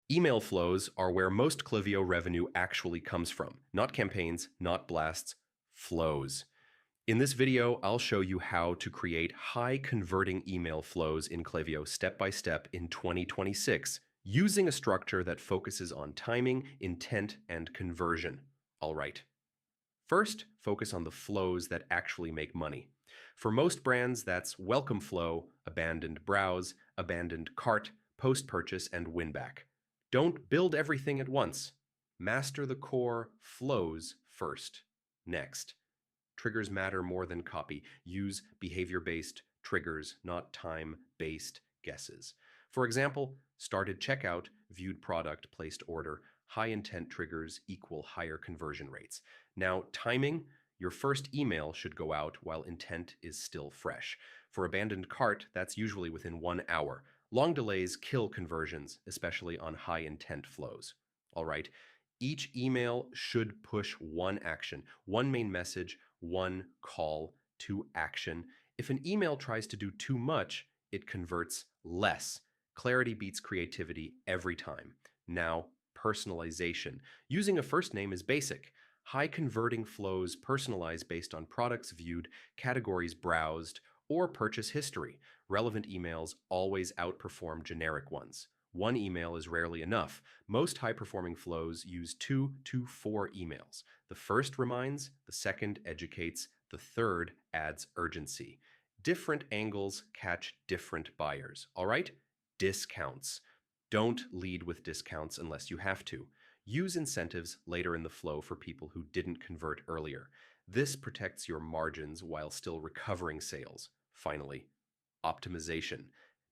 Email flows are where most Klaviyo revenue actually comes from, not campaigns, not blasts, flows. In this video, I'll show you how to create high-converting email flows in Klaviyo step by step in 2026, using a structure that focuses on timing, intent, and conversion. All right. First, focus on the flows that actually make money. For most brands, that's welcome flow, abandoned browse, abandoned cart, post-purchase, and win-back. Don't build everything at once. Master the core flows first. Next, triggers matter more than copy. Use behavior-based triggers, not time-based guesses. For example, started checkout, viewed product, placed order. High intent triggers equal higher conversion rates. Now, timing, your first email should go out while intent is still fresh. For abandoned cart, that's usually within 1 hour. Long delays kill conversions, especially on high intent flows. All right, each email should push one action, one main message, one call to action. If an email tries to do too much, it converts less. Clarity beats creativity every time. Now, personalization. Using a first name is basic. High converting flows personalize based on products viewed, categories browsed, or purchase history. Relevant emails always outperform generic ones. One email is rarely enough. Most high-performing flows use 2 to 4 emails. The first reminds, the second educates, the third adds urgency. Different angles catch different buyers. All right? Discounts. Don't lead with discounts unless you have to. Use incentives later in the flow for people who didn't convert earlier. This protects your margins while still recovering sales. Finally, optimization.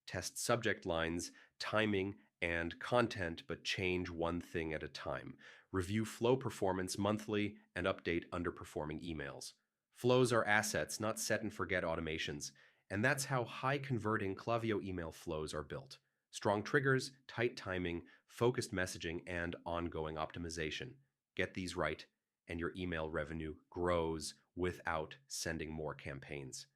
Test subject lines, timing, and content, but change one thing at a time. Review flow performance monthly and update underperforming emails. Flows are assets, not set and forget automations. And that's how high converting Klaviyo email flows are built. Strong triggers, tight timing, focused messaging, and ongoing optimization. Get these right, and your email revenue grows without sending more campaigns.